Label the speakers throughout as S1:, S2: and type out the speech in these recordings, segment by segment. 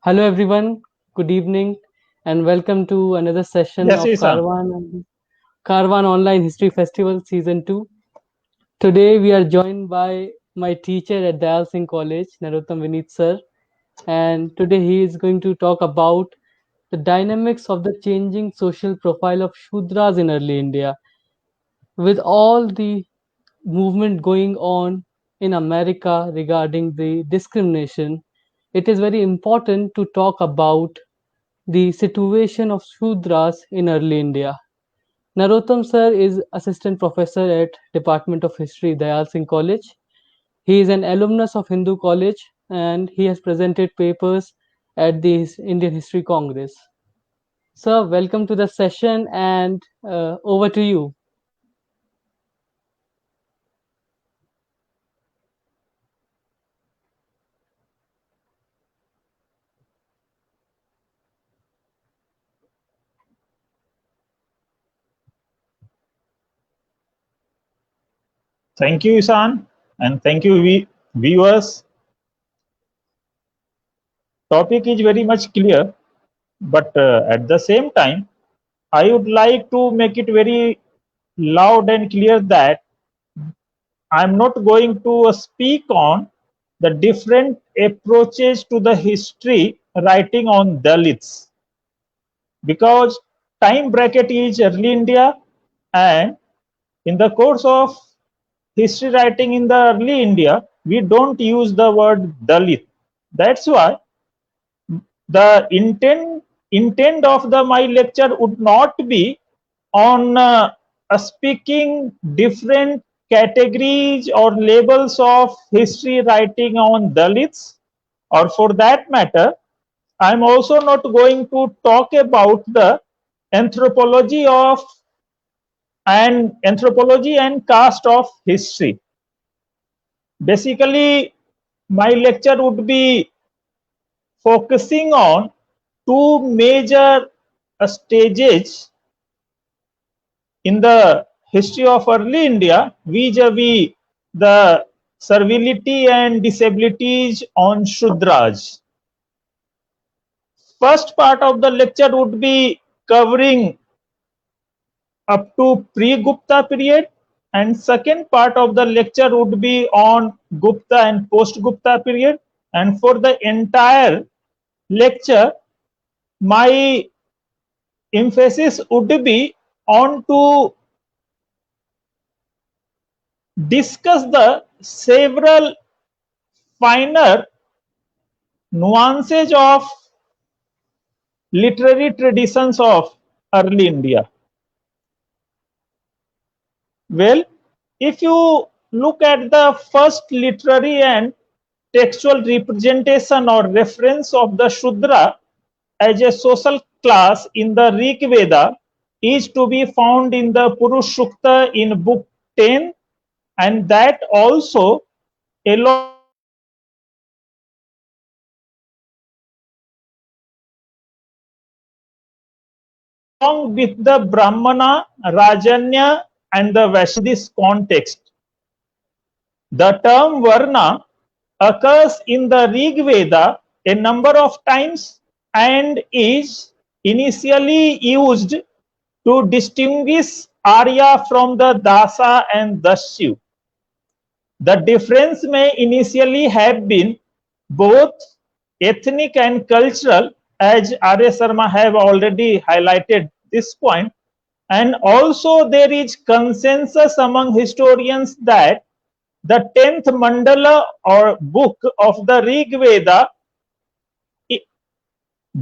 S1: Hello, everyone. Good evening, and welcome to another session
S2: Yes,
S1: of
S2: Ishan.
S1: Karwan Online History Festival Season 2. Today, we are joined by my teacher at Dayal Singh College, Narottam Vinit sir, and today he is going to talk about the dynamics of the changing social profile of Shudras in early India. With all the movement going on in America regarding the discrimination, it is very important to talk about the situation of Shudras in early India. Narottam sir is assistant professor at Department of History, Dayal Singh College. He is an alumnus of Hindu College and he has presented papers at the Indian History Congress. Sir, welcome to the session and over to you.
S2: Thank you, Ishan, and thank you, viewers. Topic is very much clear, but at the same time, I would like to make it very loud and clear that I'm not going to speak on the different approaches to the history writing on Dalits because time bracket is early India, and in the course of history writing in the early India, we don't use the word Dalit. That's why the intent of the my lecture would not be on speaking different categories or labels of history writing on Dalits, or for that matter, I'm also not going to talk about the anthropology of anthropology and caste of history. Basically, my lecture would be focusing on two major stages in the history of early India vis-a-vis the servility and disabilities on Shudras. First part of the lecture would be covering up to pre-Gupta period, and second part of the lecture would be on Gupta and post-Gupta period. And for the entire lecture, my emphasis would be on to discuss the several finer nuances of literary traditions of early India. Well, if you look at the first literary and textual representation or reference of the Shudra as a social class in the Rig Veda is to be found in the Purush Sukta in book 10, and that also along with the Brahmana, Rajanya, and the Vaishya. This context, the term Varna occurs in the Rig Veda a number of times and is initially used to distinguish Arya from the Dasa and Dasyu. The difference may initially have been both ethnic and cultural, as R.S. Sharma have already highlighted this point, and also there is consensus among historians that the 10th mandala or book of the Rig Veda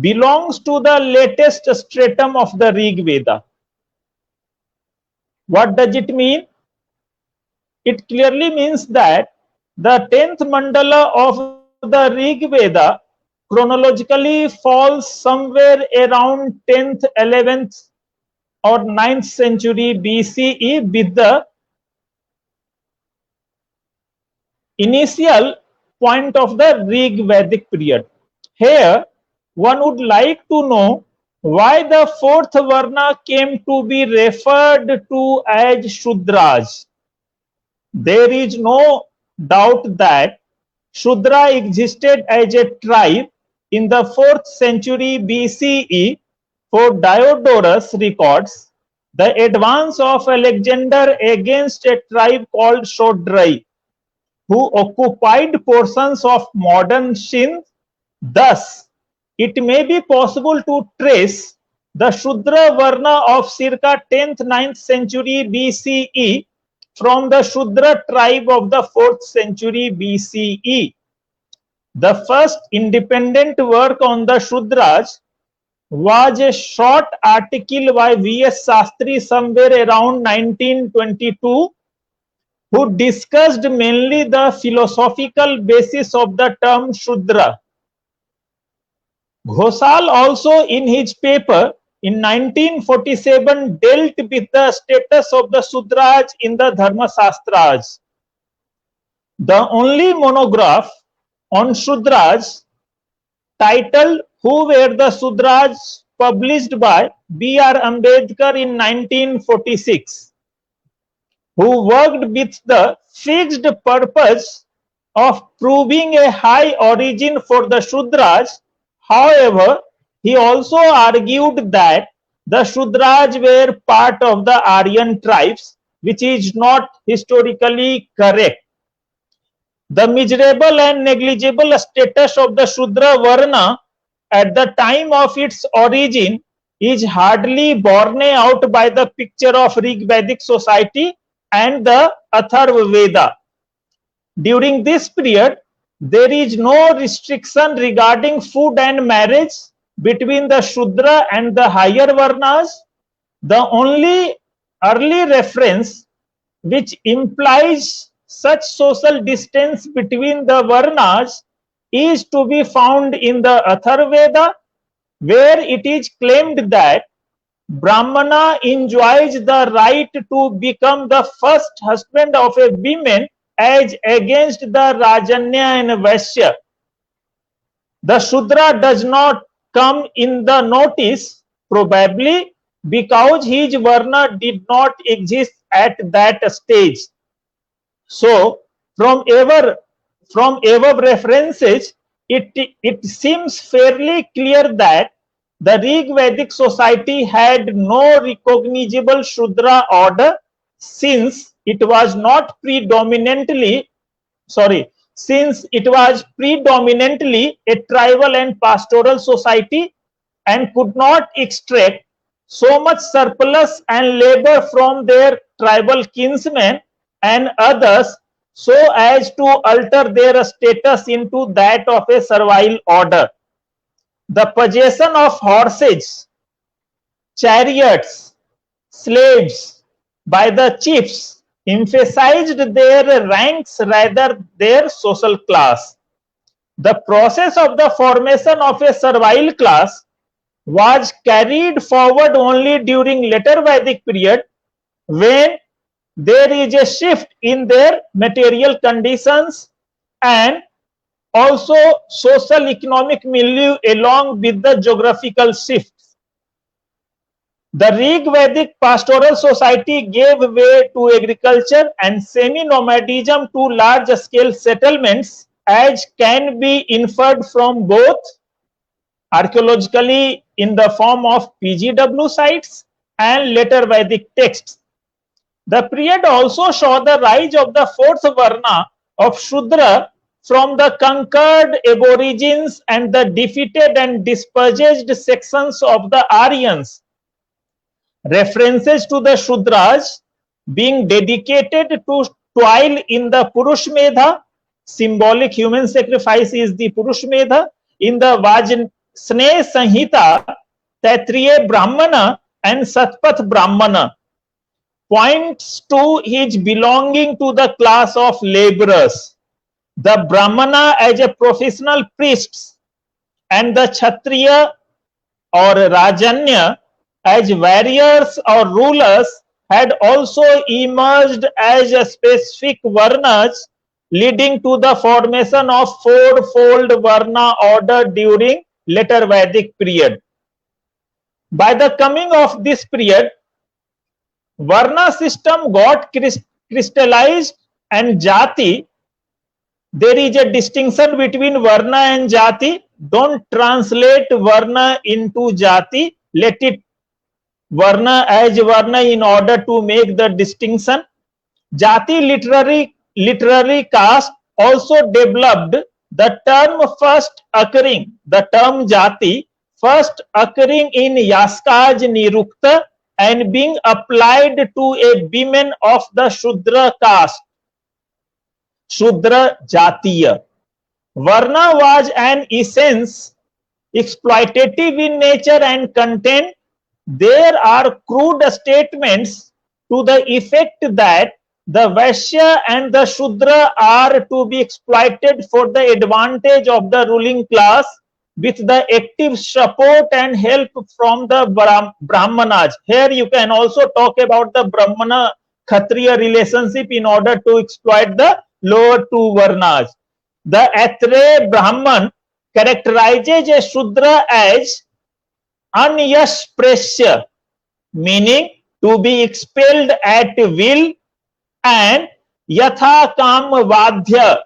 S2: belongs to the latest stratum of the Rig Veda. What does it mean? It clearly means that the 10th mandala of the Rig Veda chronologically falls somewhere around 10th, 11th or 9th century BCE with the initial point of the Rig Vedic period. Here, one would like to know why the fourth Varna came to be referred to as Shudras. There is no doubt that Shudra existed as a tribe in the 4th century BCE, for Diodorus records the advance of Alexander against a tribe called Shodrai, who occupied portions of modern Sindh. Thus, it may be possible to trace the Shudra Varna of circa 10th-9th century BCE from the Shudra tribe of the 4th century BCE. The first independent work on the Shudras was a short article by V.S. Sastry somewhere around 1922, who discussed mainly the philosophical basis of the term Shudra. Ghosal also in his paper in 1947 dealt with the status of the Sudras in the Dharma Shastras. The only monograph on Shudras titled Who Were the Sudras, published by B.R. Ambedkar in 1946, who worked with the fixed purpose of proving a high origin for the Shudras. However, he also argued that the Shudras were part of the Aryan tribes, which is not historically correct. The miserable and negligible status of the Shudra Varna at the time of its origin is hardly borne out by the picture of Rig Vedic society and the Atharva Veda. During this period, there is no restriction regarding food and marriage between the Shudra and the higher Varnas. The only early reference which implies such social distance between the Varnas is to be found in the Atharva Veda, where it is claimed that Brahmana enjoys the right to become the first husband of a woman as against the Rajanya and Vaishya. The Shudra does not come in the notice, probably because his Varna did not exist at that stage. So, from above references, it seems fairly clear that the Rig Vedic society had no recognizable Shudra order, since it was predominantly a tribal and pastoral society, and could not extract so much surplus and labor from their tribal kinsmen and others so as to alter their status into that of a servile order. The possession of horses, chariots, slaves by the chiefs emphasized their ranks rather their social class. The process of the formation of a servile class was carried forward only during later Vedic period, when there is a shift in their material conditions and also social economic milieu along with the geographical shifts. The Rig Vedic pastoral society gave way to agriculture and semi-nomadism to large-scale settlements, as can be inferred from both archaeologically in the form of PGW sites and later Vedic texts. The period also saw the rise of the fourth Varna of Shudra from the conquered aborigines and the defeated and dispersed sections of the Aryans. References to the Shudras being dedicated to toil in the Purushmedha, symbolic human sacrifice is the Purushmedha, in the Vajsneh Sanhita, Taittiriya Brahmana and Satpath Brahmana, points to his belonging to the class of laborers. The Brahmana as a professional priest and the Kshatriya or Rajanya as warriors or rulers had also emerged as a specific Varnas, leading to the formation of fourfold Varna order during later Vedic period. By the coming of this period, Varna system got crystallized, and Jati, there is a distinction between Varna and Jati. don't translate Varna into Jati. Let it Varna as Varna in order to make the distinction. Jati literary caste also developed the term Jati first occurring in Yaskaj Nirukta and being applied to a women of the Shudra caste, Shudra Jatiya. Varna was an essence exploitative in nature and content. There are crude statements to the effect that the Vaishya and the Shudra are to be exploited for the advantage of the ruling class with the active support and help from the Brahmanas. Here you can also talk about the Brahmana Kshatriya relationship in order to exploit the lower two Varnas. The Atreya Brahman characterizes a Shudra as anyaspresya, meaning to be expelled at will, and yatha kam vadhya,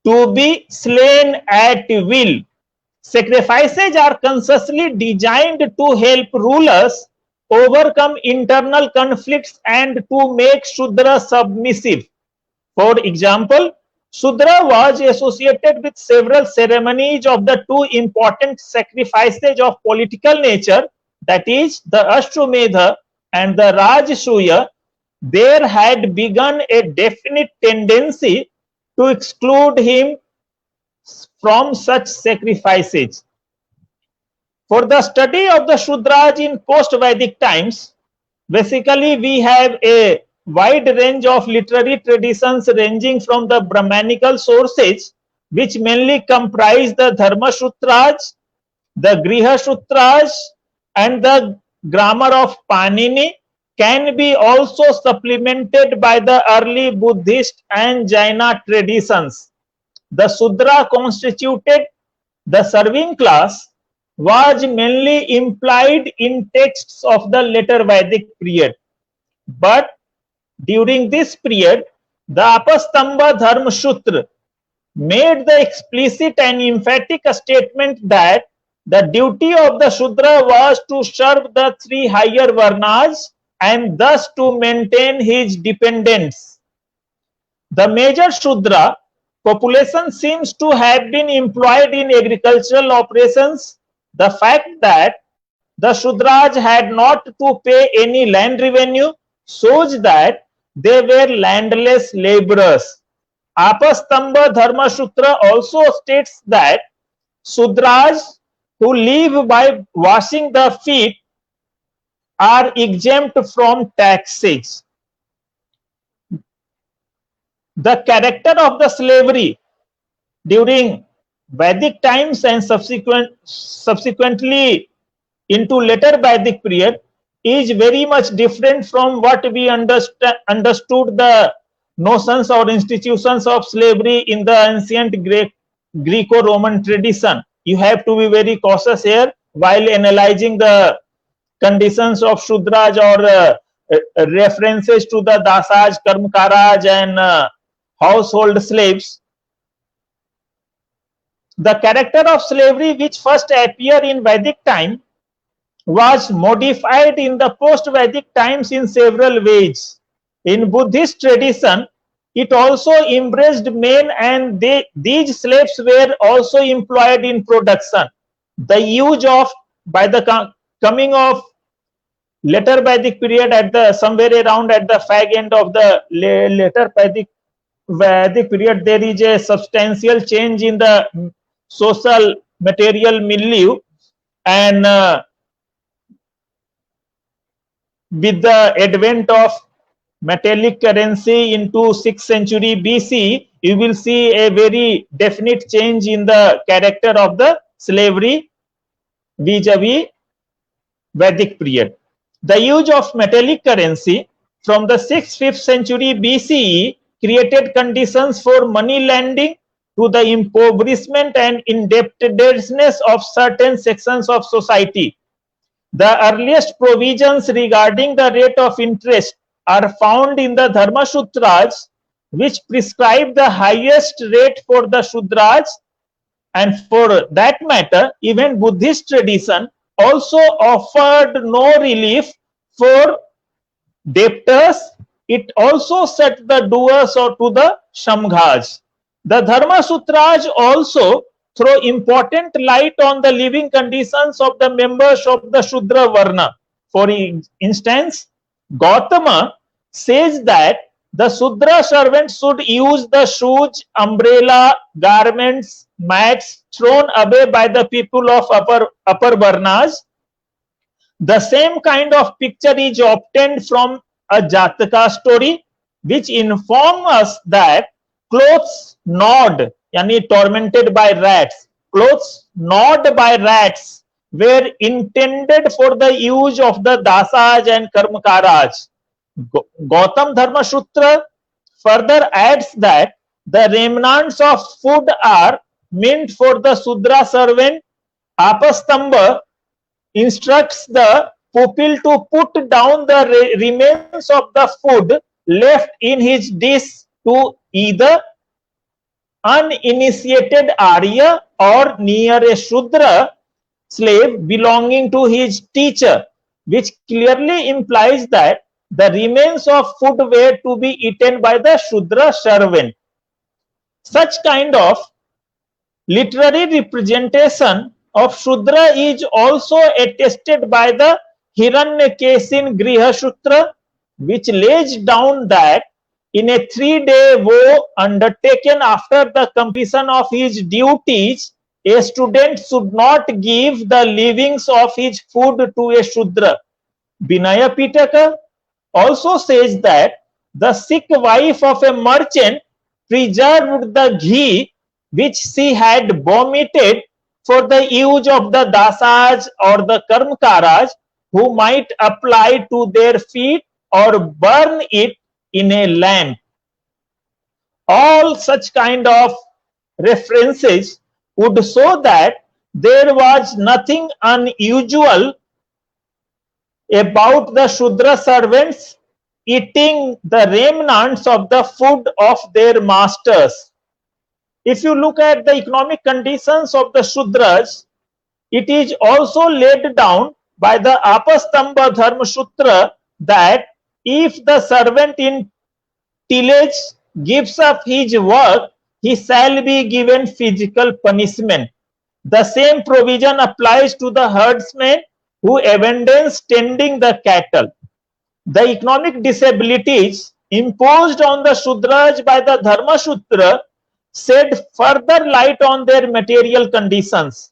S2: to be slain at will. Sacrifices are consciously designed to help rulers overcome internal conflicts and to make Shudra submissive. For example, Shudra was associated with several ceremonies of the two important sacrifices of political nature, that is, the Ashwamedha and the Rajasuya. There had begun a definite tendency to exclude him from such sacrifices. For the study of the Shudras in post-Vedic times, basically we have a wide range of literary traditions ranging from the Brahmanical sources, which mainly comprise the Dharma Sutras, the Griha Sutras, and the grammar of Panini, can be also supplemented by the early Buddhist and Jaina traditions. The Sudra constituted the serving class was mainly implied in texts of the later Vedic period. But during this period, the Apastamba Dharma Sutra made the explicit and emphatic statement that the duty of the Shudra was to serve the three higher Varnas and thus to maintain his dependence. The major Shudra population seems to have been employed in agricultural operations. The fact that the Shudras had not to pay any land revenue shows that they were landless laborers. Apastamba Dharma Sutra also states that Shudras who live by washing the feet are exempt from taxes. The character of the slavery during Vedic times and subsequently into later Vedic period is very much different from what we understood the notions or institutions of slavery in the ancient Greco-Roman tradition. You have to be very cautious here while analyzing the conditions of Shudras or references to the Dasaj, Karmkaraj and household slaves. The character of slavery which first appeared in Vedic time was modified in the post-Vedic times in several ways. In Buddhist tradition, it also embraced men and these slaves were also employed in production. The use of, by the coming of later Vedic period at the somewhere around at the fag end of the later Vedic period, there is a substantial change in the social material milieu, and with the advent of metallic currency into 6th century BC, you will see a very definite change in the character of the slavery vis-a-vis Vedic period. The use of metallic currency from the 6th, 5th century BCE created conditions for money lending to the impoverishment and indebtedness of certain sections of society. The earliest provisions regarding the rate of interest are found in the Dharma Sutras, which prescribe the highest rate for the Shudras, and for that matter, even Buddhist tradition also offered no relief for debtors. It also set the doers or to the Shamghas. The Dharma Sutras also throw important light on the living conditions of the members of the Shudra Varna. For instance, Gautama says that the Shudra servant should use the shoes, umbrella, garments, mats thrown away by the people of upper Varnas. The same kind of picture is obtained from a Jataka story, which informs us that clothes gnawed, yani tormented by rats, clothes gnawed by rats were intended for the use of the dasas and karmakaras. Gautam Dharma Sutra further adds that the remnants of food are meant for the Sudra servant. Apastamba instructs the pupil to put down the remains of the food left in his dish to either uninitiated Arya or near a Shudra slave belonging to his teacher, which clearly implies that the remains of food were to be eaten by the Shudra servant. Such kind of literary representation of Shudra is also attested by the Hiranyakeshin Griha Sutra, which lays down that in a 3-day vow undertaken after the completion of his duties, a student should not give the leavings of his food to a Shudra. Vinaya Pitaka also says that the sick wife of a merchant preserved the ghee which she had vomited for the use of the dasas or the karmakaras, who might apply to their feet or burn it in a lamp. All such kind of references would show that there was nothing unusual about the Shudra servants eating the remnants of the food of their masters. If you look at the economic conditions of the Shudras, it is also laid down by the Apastamba Dharma Sutra that if the servant in tillage gives up his work, he shall be given physical punishment. The same provision applies to the herdsman who abandons tending the cattle. The economic disabilities imposed on the Shudras by the Dharma Sutra shed further light on their material conditions.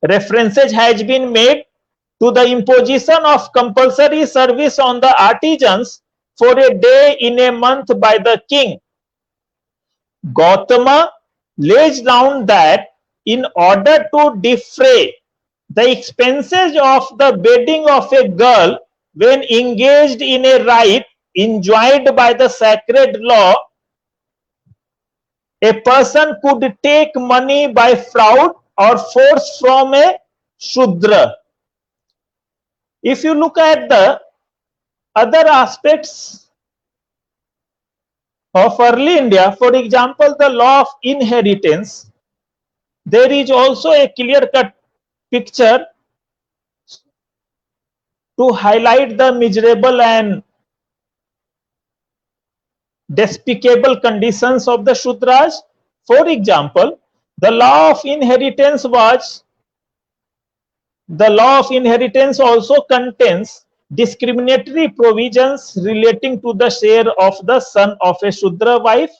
S2: References has been made to the imposition of compulsory service on the artisans for a day in a month by the king. Gautama lays down that in order to defray the expenses of the bedding of a girl when engaged in a rite enjoined by the sacred law, a person could take money by fraud or force from a Shudra. If you look at the other aspects of early India, for example, the law of inheritance, there is also a clear-cut picture to highlight the miserable and despicable conditions of the Shudras. For example, the law of inheritance also contains discriminatory provisions relating to the share of the son of a Shudra wife.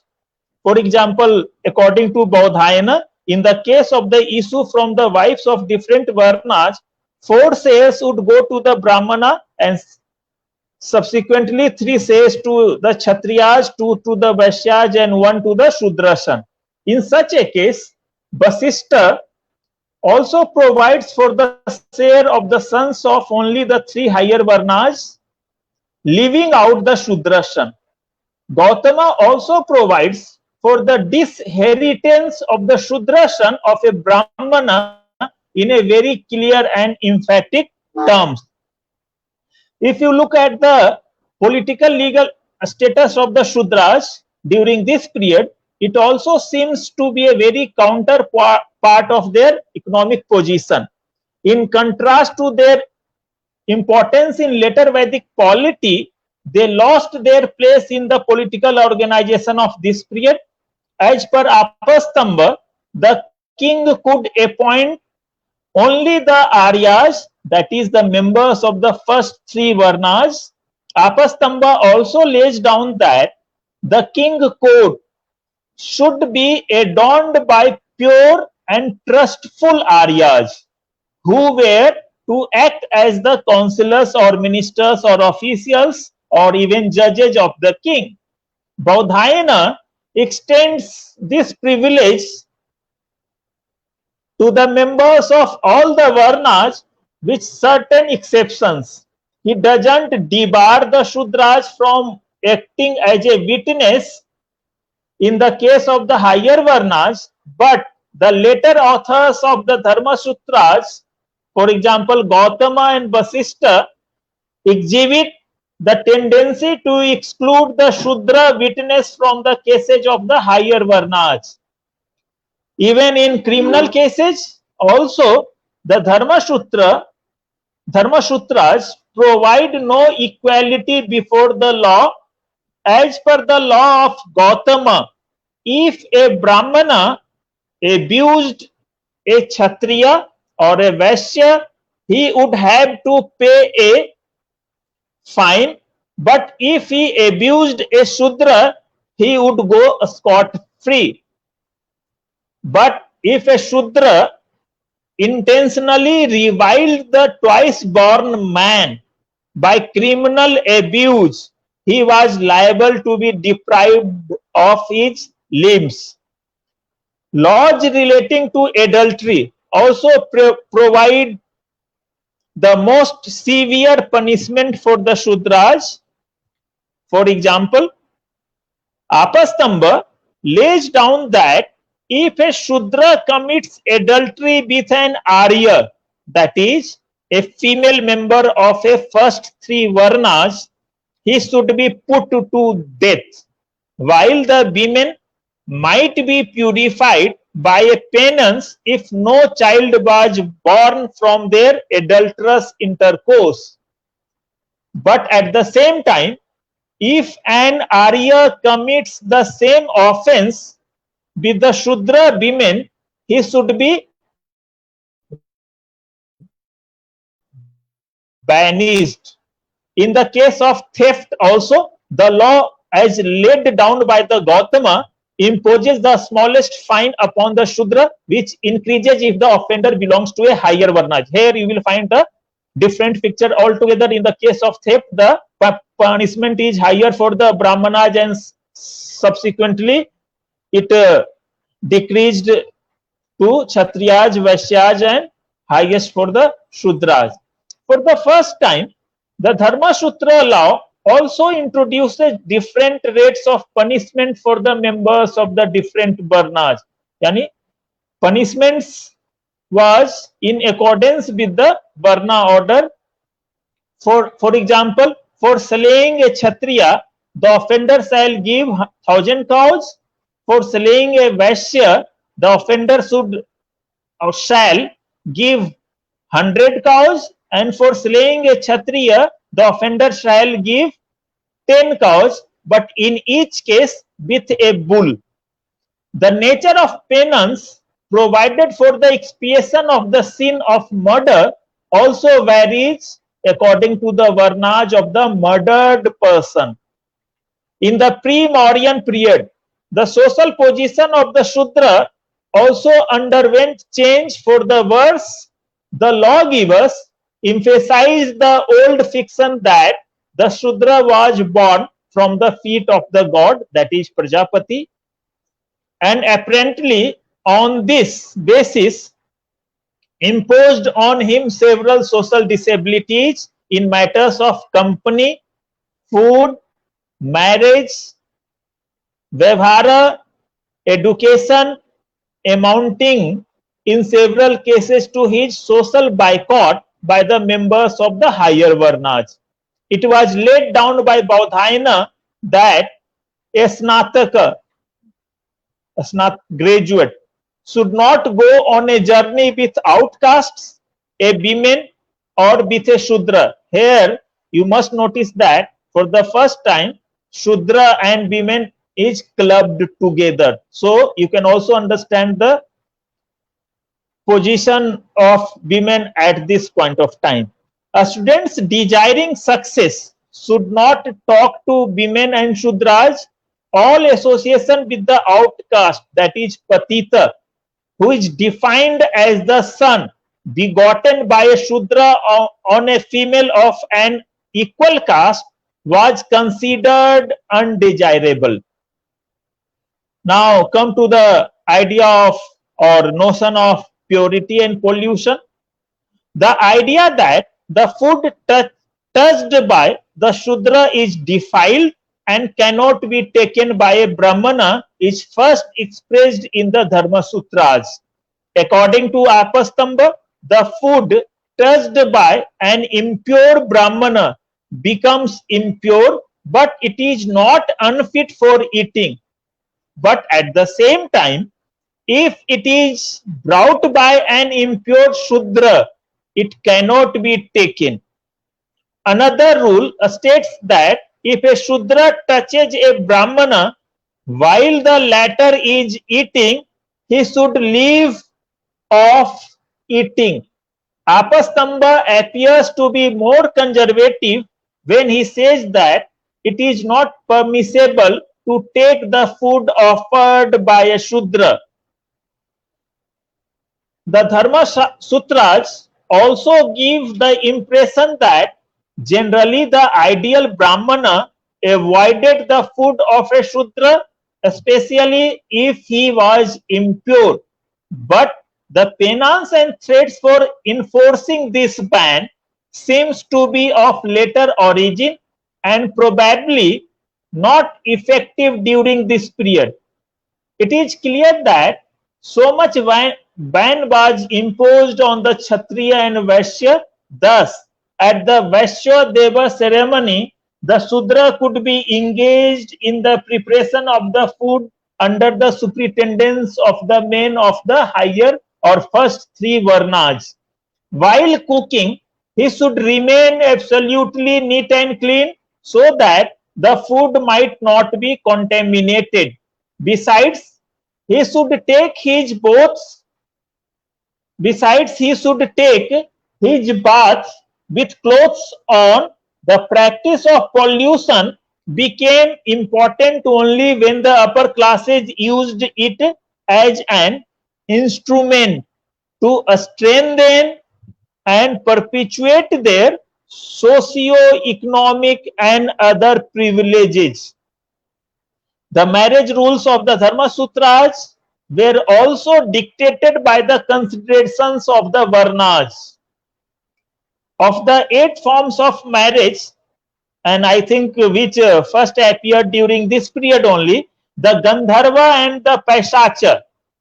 S2: For example, according to Bodhayana, in the case of the issue from the wives of different Varnas, 4 shares would go to the Brahmana and subsequently 3 shares to the Kshatriyas, 2 to the Vaishyas and 1 to the Shudrasan. In such a case, Vasishtha also provides for the share of the sons of only the 3 higher Varnas, leaving out the Shudrasan. Gautama also provides for the disinheritance of the Shudrasan of a Brahmana in a very clear and emphatic terms. If you look at the political legal status of the Shudras, during this period, it also seems to be a very counterpart of their economic position. In contrast to their importance in later Vedic polity, they lost their place in the political organization of this period. As per Apastamba, the king could appoint only the Aryas, that is the members of the first three Varnas. Apastamba also lays down that the king court should be adorned by pure and trustful Aryas who were to act as the counselors or ministers or officials or even judges of the king. Baudhayana extends this privilege to the members of all the Varnas with certain exceptions. He doesn't debar the Shudras from acting as a witness in the case of the higher Varnas, but the later authors of the Dharma Sutras, for example, Gautama and Vasishtha, exhibit the tendency to exclude the Shudra witness from the cases of the higher Varnas. Even in criminal cases, also the Dharma Sutras provide no equality before the law. As per the law of Gautama, if a Brahmana abused a Kshatriya or a Vaishya, he would have to pay a fine, but if he abused a Shudra, he would go scot-free. But if a Shudra intentionally reviled the twice-born man by criminal abuse, he was liable to be deprived of his limbs. Laws relating to adultery also provide the most severe punishment for the Shudras. For example, Apastamba lays down that if a Shudra commits adultery with an Arya, that is, a female member of a first three Varnas, he should be put to death, while the women might be purified by a penance if no child was born from their adulterous intercourse. But at the same time, if an Arya commits the same offense with the Shudra women, he should be banished. In the case of theft also, the law as laid down by the Gautama imposes the smallest fine upon the Shudra, which increases if the offender belongs to a higher Varna. Here you will find a different picture altogether. In the case of theft, the punishment is higher for the Brahmanas and subsequently it decreased to Kshatriyas, Vaishyas and highest for the Shudras. For the first time, the Dharma Sutra law also introduces different rates of punishment for the members of the different Varnas. Yani punishments was in accordance with the Varna order. For example, for slaying a Kshatriya, the offender shall give 1,000 cows. For slaying a Vaishya, the offender shall give 100 cows, and for slaying a Kshatriya, the offender shall give 10 cows, but in each case with a bull. The nature of penance provided for the expiation of the sin of murder also varies according to the Varnas of the murdered person. In the pre-Mauryan period, the social position of the Shudra also underwent change for the worse. The lawgivers emphasized the old fiction that the Shudra was born from the feet of the god, that is Prajapati, and apparently on this basis imposed on him several social disabilities in matters of company, food, marriage, vyavhara, education, amounting in several cases to his social boycott by the members of the higher Varnas. It was laid down by Baudhayana that a Snataka, a graduate, should not go on a journey with outcasts, a Bimen, or with a Shudra. Here, you must notice that for the first time, Shudra and Bimen is clubbed together. So, you can also understand the position of women at this point of time. Students desiring success should not talk to women and Shudras. All association with the outcast, that is Patita, who is defined as the son begotten by a Shudra on a female of an equal caste, was considered undesirable. Now come to the idea of or notion of purity and pollution. The idea that the food touched by the Shudra is defiled and cannot be taken by a Brahmana is first expressed in the Dharma Sutras. According to Apastamba, the food touched by an impure Brahmana becomes impure, but it is not unfit for eating. But at the same time, if it is brought by an impure Shudra, it cannot be taken. Another rule states that if a Shudra touches a Brahmana while the latter is eating, he should leave off eating. Apastamba appears to be more conservative when he says that it is not permissible to take the food offered by a Shudra. The Dharma Sutras also give the impression that generally the ideal Brahmana avoided the food of a Shudra, especially if he was impure. But the penance and threats for enforcing this ban seems to be of later origin and probably not effective during this period. It is clear that so much ban was imposed on the Kshatriya and Vaishya. Thus, at the Vaishya Deva ceremony, the Shudra could be engaged in the preparation of the food under the superintendence of the men of the higher or first three Varnas. While cooking, he should remain absolutely neat and clean so that the food might not be contaminated. Besides, he should take his baths with clothes on. The practice of pollution became important only when the upper classes used it as an instrument to strengthen and perpetuate their socio-economic and other privileges. The marriage rules of the Dharma Sutras were also dictated by the considerations of the Varnas. Of the 8 forms of marriage, and I think which first appeared during this period only, the Gandharva and the Paishacha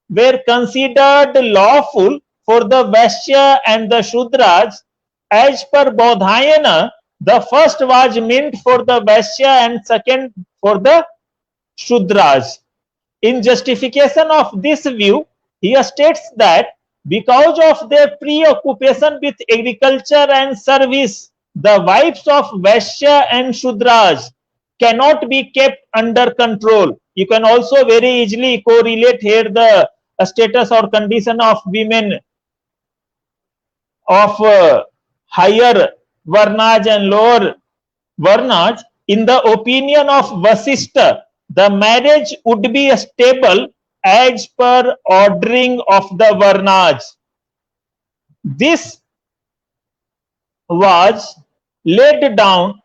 S2: were considered lawful for the Vaishya and the Shudras. As per Bodhayana, the first was meant for the Vaishya and second for the Shudras. In justification of this view, he states that because of their preoccupation with agriculture and service, the wives of Vaishya and Shudras cannot be kept under control. You can also very easily correlate here the status or condition of women of higher Varnas and lower Varnas. In the opinion of Vasishtha, the marriage would be stable as per ordering of the Varnas. This was laid down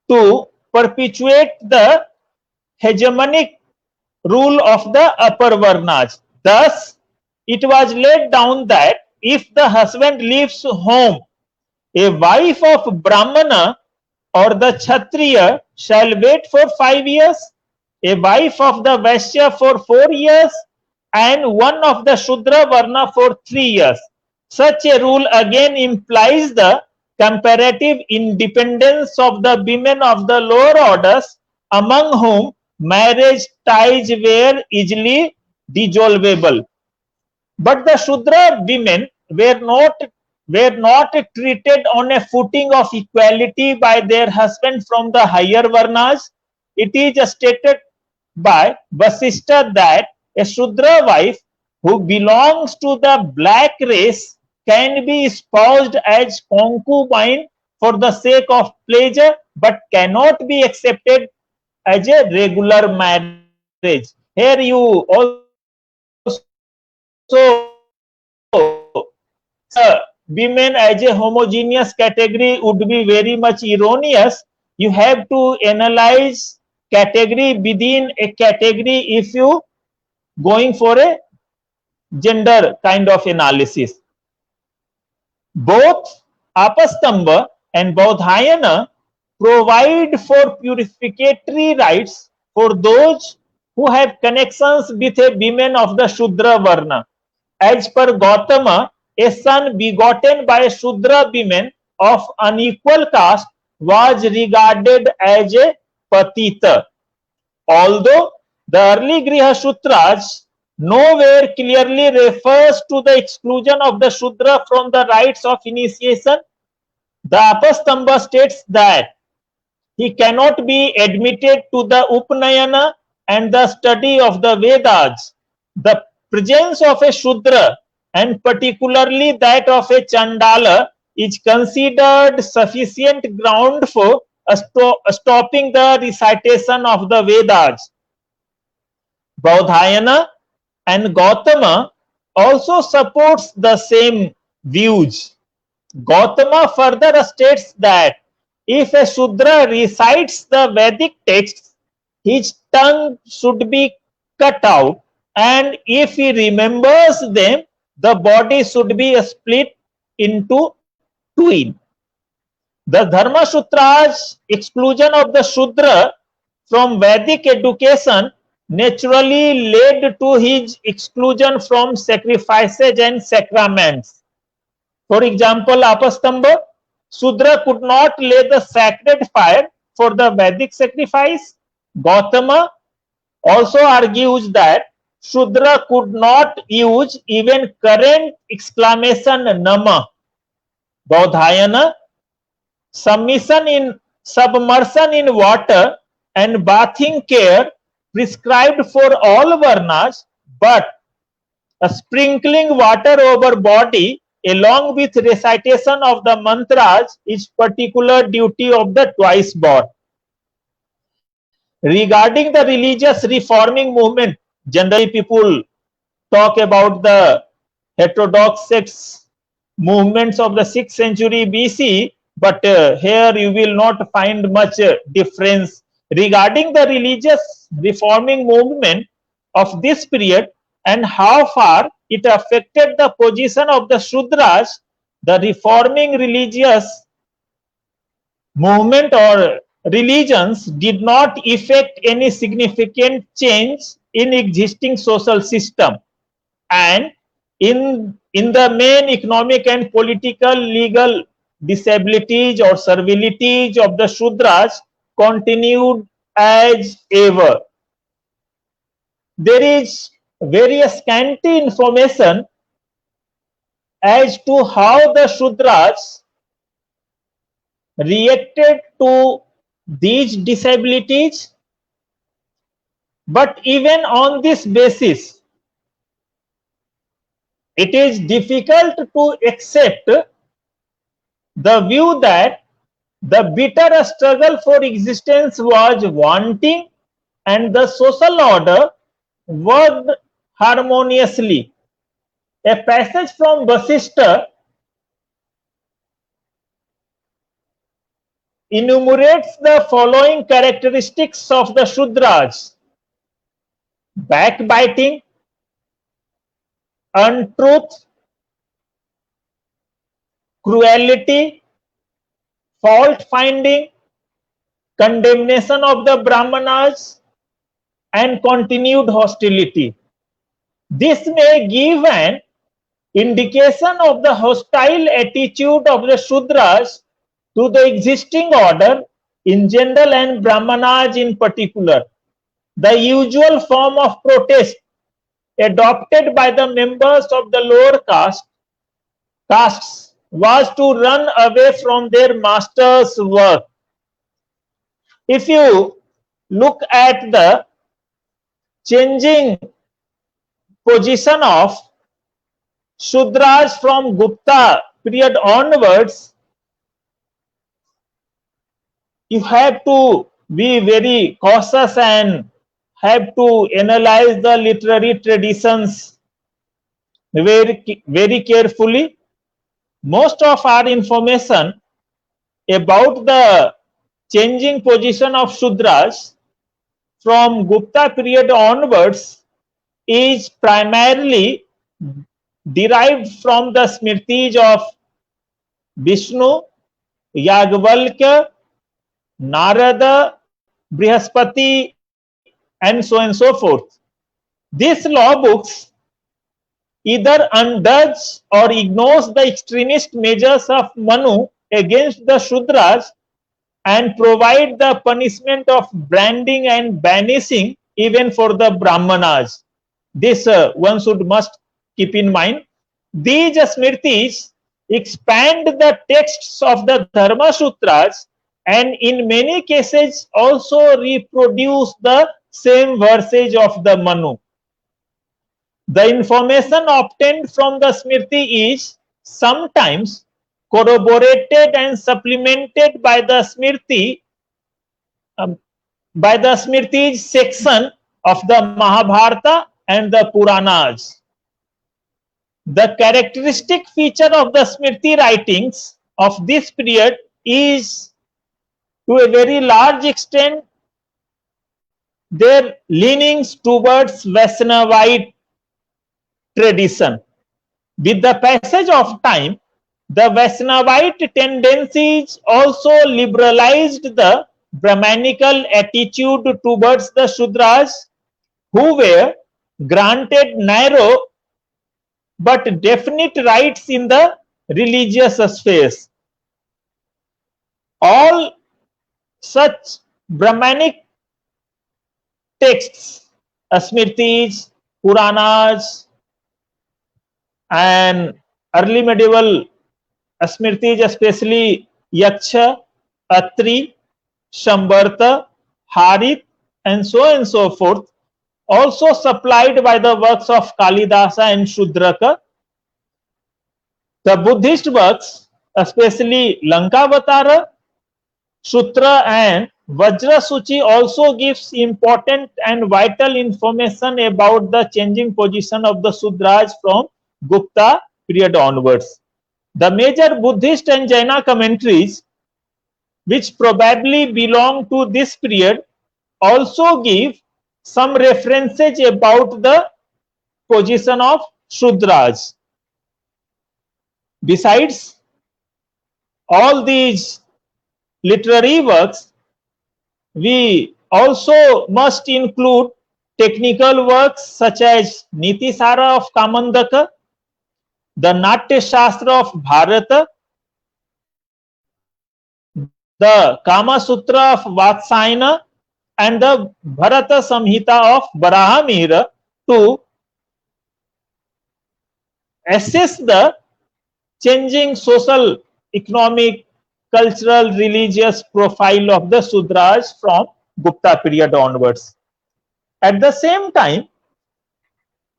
S2: to perpetuate the hegemonic rule of the upper Varnas. Thus, it was laid down that if the husband leaves home, a wife of Brahmana or the Kshatriya shall wait for 5 years, a wife of the Vaishya for 4 years, and one of the Shudra Varna for 3 years. Such a rule again implies the comparative independence of the women of the lower orders among whom marriage ties were easily dissolvable. But the Shudra women were not treated on a footing of equality by their husband from the higher Varnas. It is stated by Vasishtha that a Shudra wife who belongs to the black race can be espoused as concubine for the sake of pleasure, but cannot be accepted as a regular marriage. Here you also women as a homogeneous category would be very much erroneous. You have to analyze category within a category if you going for a gender kind of analysis. Both Apastamba and Bodhayana provide for purificatory rites for those who have connections with a women of the Shudra Varna. As per Gautama, a son begotten by a Shudra woman of unequal caste was regarded as a patita. Although the early Griha Sutras nowhere clearly refers to the exclusion of the Shudra from the rites of initiation, the Apastamba states that he cannot be admitted to the Upanayana and the study of the Vedas. The presence of a Shudra, and particularly that of a Chandala, is considered sufficient ground for stopping the recitation of the Vedas. Bodhayana and Gautama also supports the same views. Gautama further states that if a Shudra recites the Vedic texts, his tongue should be cut out, and if he remembers them, the body should be split into twain. The Dharma Sutra's exclusion of the Shudra from Vedic education naturally led to his exclusion from sacrifices and sacraments. For example, Apastamba, Shudra could not lay the sacred fire for the Vedic sacrifice. Gautama also argues that Shudra could not use even current exclamation Nama. Bodhayana, submersion in water and bathing care prescribed for all Varnas, but a sprinkling water over body along with recitation of the mantras is particular duty of the twice born. Regarding the religious reforming movement, generally people talk about the heterodox sects movements of the 6th century BC, but here you will not find much difference. Regarding the religious reforming movement of this period and how far it affected the position of the Shudras, the reforming religious movement or religions did not effect any significant change in existing social system, and in the main economic and political legal disabilities or servilities of the Shudras continued as ever. There is very scanty information as to how the Shudras reacted to these disabilities, but even on this basis, it is difficult to accept the view that the bitter struggle for existence was wanting and the social order worked harmoniously. A passage from Vasishtha enumerates the following characteristics of the Shudras: backbiting, untruth, cruelty, fault finding, condemnation of the Brahmanas, and continued hostility. This may give an indication of the hostile attitude of the Shudras to the existing order in general and Brahmanas in particular. The usual form of protest adopted by the members of the lower castes was to run away from their master's work. If you look at the changing position of Shudras from Gupta period onwards, you have to be very cautious and have to analyze the literary traditions very carefully. Most of our information about the changing position of Shudras from Gupta period onwards is primarily derived from the Smritis of Vishnu, Yagvalkya, Narada, Brihaspati, and so forth. These law books either undoes or ignores the extremist measures of Manu against the Shudras and provide the punishment of branding and banishing even for the Brahmanas. This one should must keep in mind. These Smritis expand the texts of the Dharma Sutras and in many cases also reproduce the same verses of the Manu. The information obtained from the Smriti is sometimes corroborated and supplemented by the Smriti section of the Mahabharata and the Puranas. The characteristic feature of the Smriti writings of this period is to a very large extent their leanings towards Vaishnavite tradition. With the passage of time, the Vaishnavite tendencies also liberalized the Brahmanical attitude towards the Shudras, who were granted narrow but definite rights in the religious spheres. All such Brahmanic texts, Smritis, Puranas, and early medieval Smritis, especially Yaksha, Atri, Shambarta, Harith, and so forth, also supplied by the works of Kalidasa and Shudraka. The Buddhist works, especially Lankavatara, Sutra, and Vajrasuchi, also gives important and vital information about the changing position of the Sudras from Gupta period onwards. The major Buddhist and Jaina commentaries, which probably belong to this period, also give some references about the position of Shudras. Besides all these literary works, we also must include technical works such as Niti Sara of Kamandaka, the Natya Shastra of Bharata, the Kama Sutra of Vatsyayana, and the Bharata Samhita of Barahamira to assess the changing social, economic, cultural, religious profile of the Sudras from Gupta period onwards. At the same time,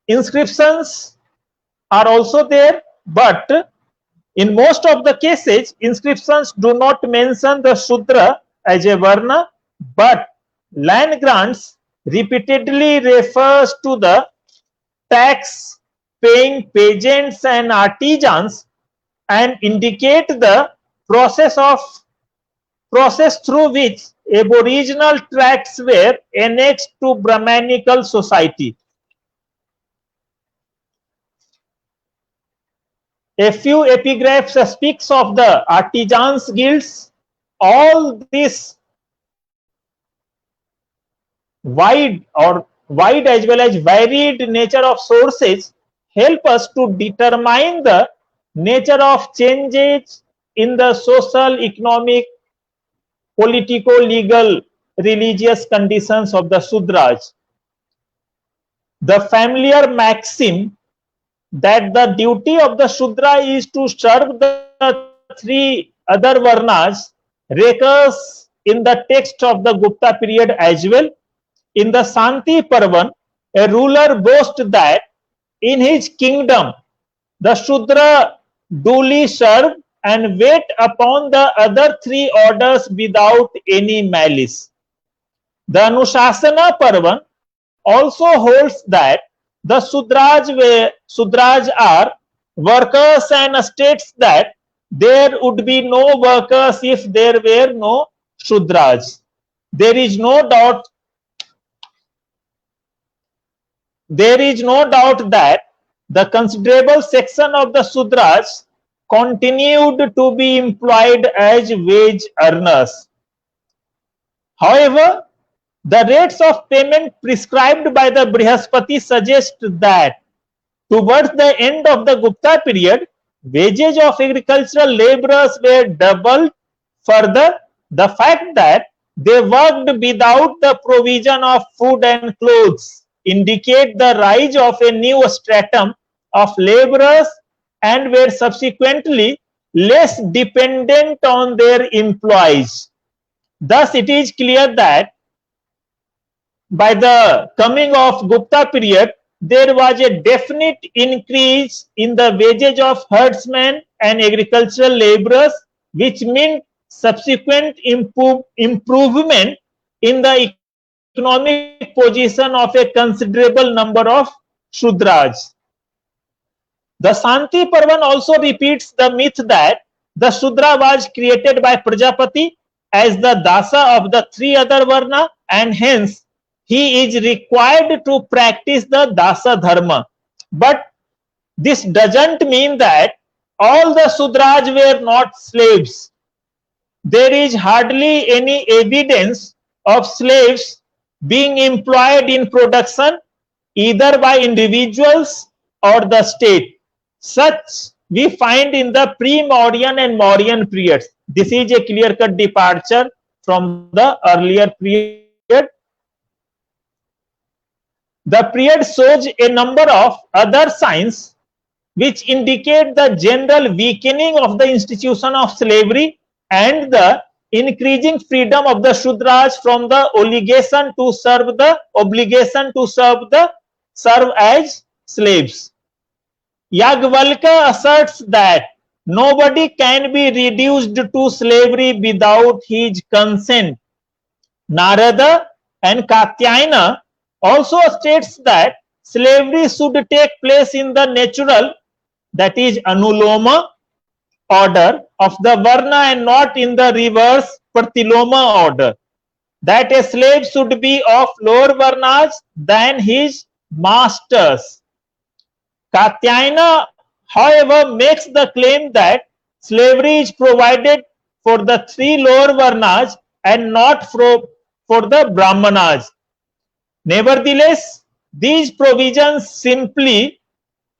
S2: inscriptions are also there, but in most of the cases, inscriptions do not mention the Shudra as a Varna, but land grants repeatedly refers to the tax paying peasants and artisans and indicate the process through which aboriginal tracts were annexed to Brahmanical society. A few epigraphs speaks of the artisans guilds. All this wide as well as varied nature of sources help us to determine the nature of changes in the social, economic, politico-legal religious conditions of the Sudras. The familiar maxim that the duty of the Shudra is to serve the three other Varnas recurs in the text of the Gupta period as well. In the Santi Parvan, a ruler boasts that in his kingdom the Shudra duly serve and wait upon the other three orders without any malice. The Anushasana Parvan also holds that the Sudras are workers and states that there would be no workers if there were no Shudras. There is no doubt that the considerable section of the Sudras continued to be employed as wage earners. However, the rates of payment prescribed by the Brihaspati suggest that towards the end of the Gupta period, wages of agricultural laborers were doubled. Further, the fact that they worked without the provision of food and clothes indicate the rise of a new stratum of laborers and were subsequently less dependent on their employees. Thus, it is clear that by the coming of Gupta period, there was a definite increase in the wages of herdsmen and agricultural laborers, which meant subsequent improvement in the economic position of a considerable number of Shudras. The Santi Parvan also repeats the myth that the Shudra was created by Prajapati as the Dasa of the three other Varna, and hence he is required to practice the Dasa Dharma. But this doesn't mean that all the Sudras were not slaves. There is hardly any evidence of slaves being employed in production either by individuals or the state. Such we find in the pre-Mauryan and Mauryan periods. This is a clear-cut departure from the earlier period. The period shows a number of other signs which indicate the general weakening of the institution of slavery and the increasing freedom of the Shudras from the obligation to serve as slaves. Yagvalka asserts that nobody can be reduced to slavery without his consent. Narada and Katyayana also states that slavery should take place in the natural, that is Anuloma order of the Varna and not in the reverse Pratiloma order. That a slave should be of lower Varnas than his masters. Katyayana, however, makes the claim that slavery is provided for the three lower Varnas and not for the Brahmanas. Nevertheless, these provisions simply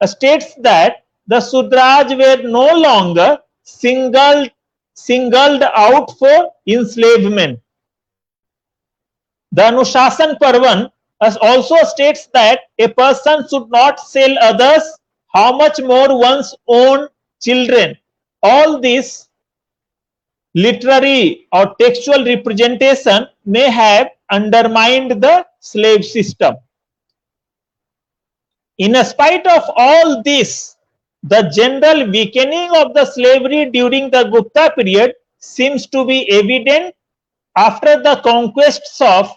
S2: states that the Sudras were no longer singled out for enslavement. The Anushasan Parvan also states that a person should not sell others, how much more one's own children. All this literary or textual representation may have undermined the slave system. In spite of all this, the general weakening of the slavery during the Gupta period seems to be evident after the conquests of,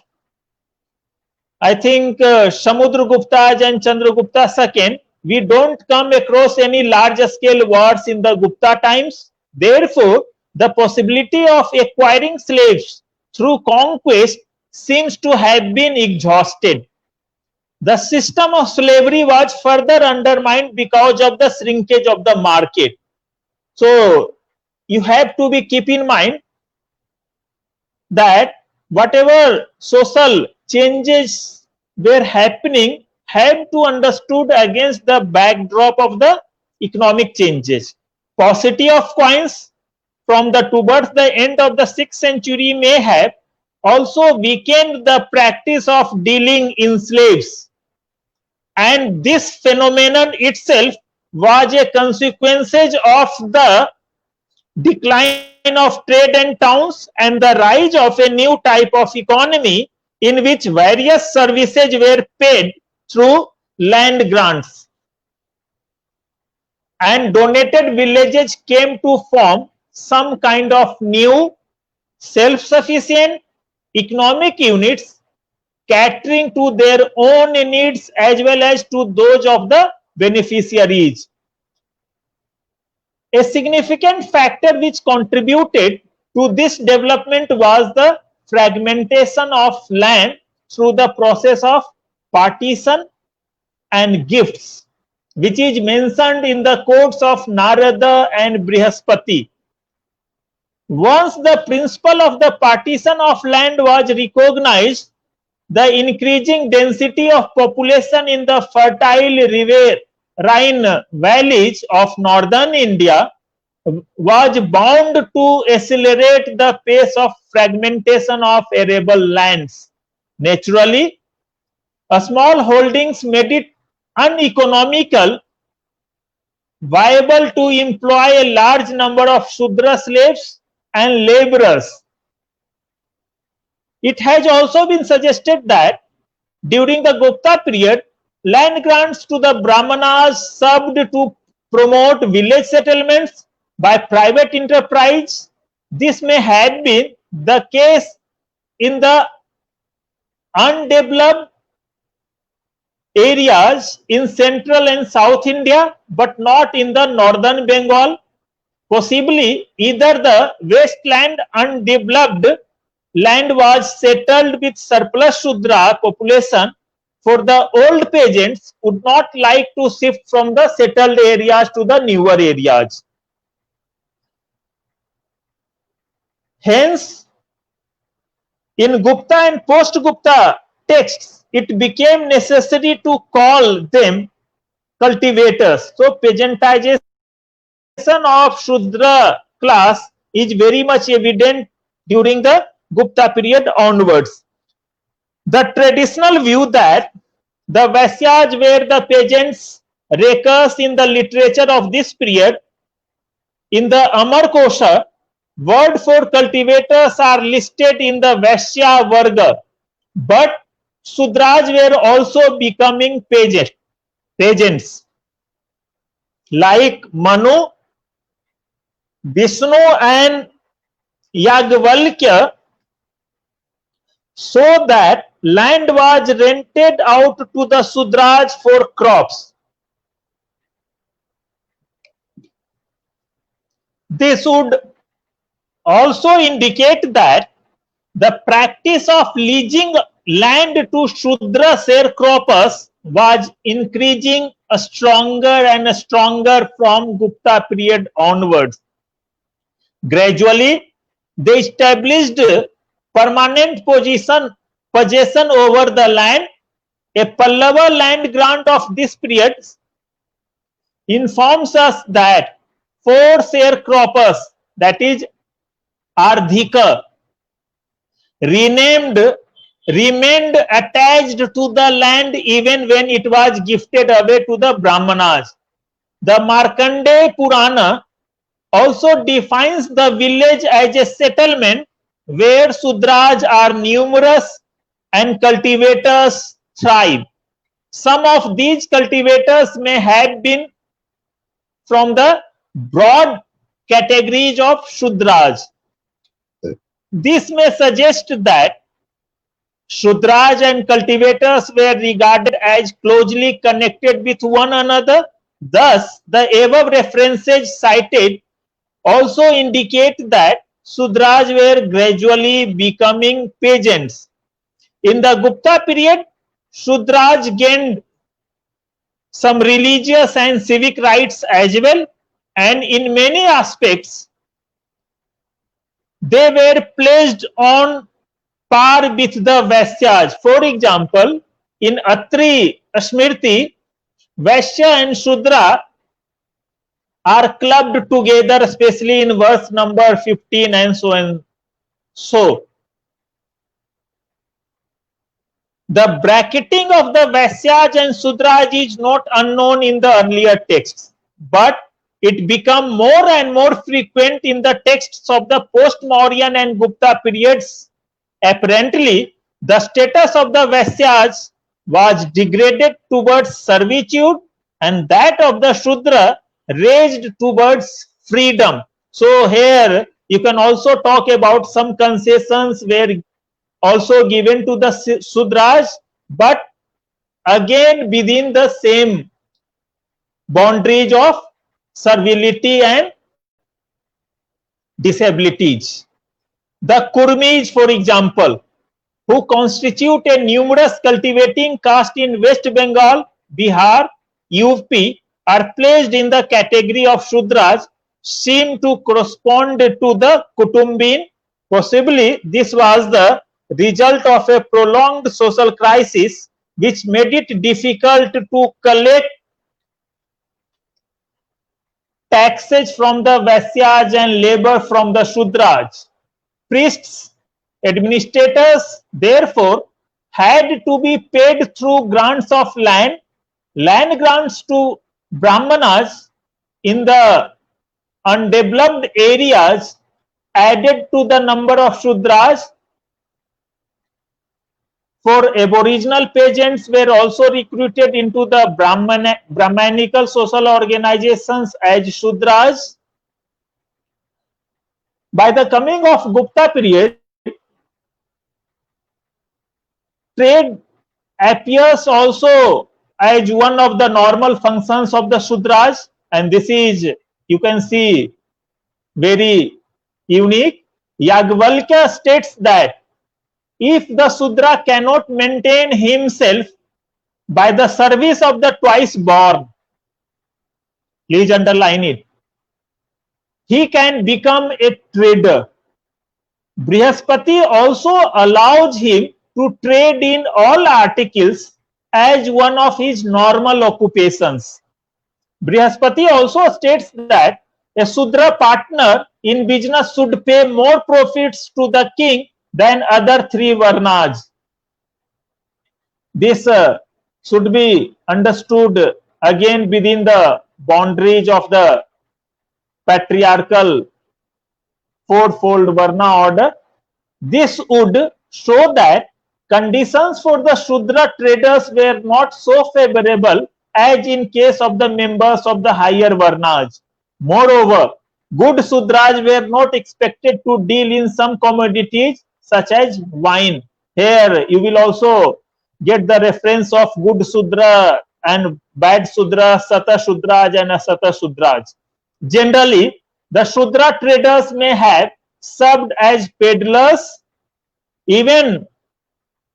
S2: I think, Samudragupta and Chandragupta II. We don't come across any large scale wars in the Gupta times. Therefore, the possibility of acquiring slaves through conquest seems to have been exhausted. The system of slavery was further undermined because of the shrinkage of the market. So you have to keep in mind that whatever social changes were happening have to understood against the backdrop of the economic changes. Paucity of coins, from the towards the end of the 6th century may have also weakened the practice of dealing in slaves, and this phenomenon itself was a consequence of the decline of trade and towns and the rise of a new type of economy in which various services were paid through land grants, and donated villages came to form some kind of new self-sufficient economic units catering to their own needs as well as to those of the beneficiaries. A significant factor which contributed to this development was the fragmentation of land through the process of partition and gifts, which is mentioned in the quotes of Narada and Brihaspati. Once the principle of the partition of land was recognized, the increasing density of population in the fertile Rhine valleys of northern India was bound to accelerate the pace of fragmentation of arable lands. Naturally, small holdings made it uneconomical, viable to employ a large number of Shudra slaves and laborers. It has also been suggested that during the Gupta period, land grants to the Brahmanas served to promote village settlements by private enterprise. This may have been the case in the undeveloped areas in central and south India, but not in the northern Bengal. Possibly, either the wasteland undeveloped land was settled with surplus Shudra population, for the old peasants would not like to shift from the settled areas to the newer areas. Hence, in Gupta and post-Gupta texts, it became necessary to call them cultivators. So, peasantization of Shudra class is very much evident during the Gupta period onwards. The traditional view that the Vaisyas were the peasants recurs in the literature of this period. In the Amar Kosha, word for cultivators are listed in the Vaishya Varga, but Sudras were also becoming peasants like Manu, Vishnu and Yagvalkya, so that land was rented out to the Sudras for crops. This would also indicate that the practice of leasing land to Shudra sharecroppers was increasing stronger and stronger from Gupta period onwards. Gradually, they established permanent possession over the land. A Pallava land grant of this period informs us that 4 sharecroppers, that is Ardhika, remained attached to the land even when it was gifted away to the Brahmanas. The Markandeya Purana also defines the village as a settlement where Sudras are numerous and cultivators thrive. Some of these cultivators may have been from the broad categories of Shudras. This may suggest that Shudras and cultivators were regarded as closely connected with one another. Thus, the above references cited also indicate that Sudras were gradually becoming peasants. In the Gupta period, Shudras gained some religious and civic rights as well, and in many aspects, they were placed on par with the Vaisyas. For example, in Atri Smriti, Vaishya and Shudra are clubbed together, especially in verse number 15 and so on. So, the bracketing of the Vaisyas and Sudras is not unknown in the earlier texts, but it became more and more frequent in the texts of the post-Mauryan and Gupta periods. Apparently, the status of the Vaisyas was degraded towards servitude and that of the Shudra raised towards freedom. So here you can also talk about some concessions were also given to the Sudras, but again within the same boundaries of servility and disabilities. The Kurmis, for example, who constitute a numerous cultivating caste in West Bengal, Bihar, UP, are placed in the category of Shudras, seem to correspond to the Kutumbin. Possibly, this was the result of a prolonged social crisis which made it difficult to collect taxes from the Vaisyas and labor from the Shudras. Priests, administrators, therefore, had to be paid through grants of land, land grants to Brahmanas in the undeveloped areas added to the number of Shudras. For aboriginal peasants were also recruited into the Brahmanical social organizations as Shudras. By the coming of Gupta period, trade appears also as one of the normal functions of the Shudras, and this is, you can see, very unique. Yagvalkya states that if the Shudra cannot maintain himself by the service of the twice born, please underline it, he can become a trader. Brihaspati also allows him to trade in all articles as one of his normal occupations. Brihaspati also states that a Sudra partner in business should pay more profits to the king than other three Varnas. This should be understood again within the boundaries of the patriarchal fourfold Varna order. This would show that conditions for the Shudra traders were not so favorable as in case of the members of the higher Varnas. Moreover, good Sudras were not expected to deal in some commodities such as wine. Here you will also get the reference of good Sudra and bad Sudra, Sata Shudras and Asata Shudras. Generally, the Shudra traders may have served as peddlers. Even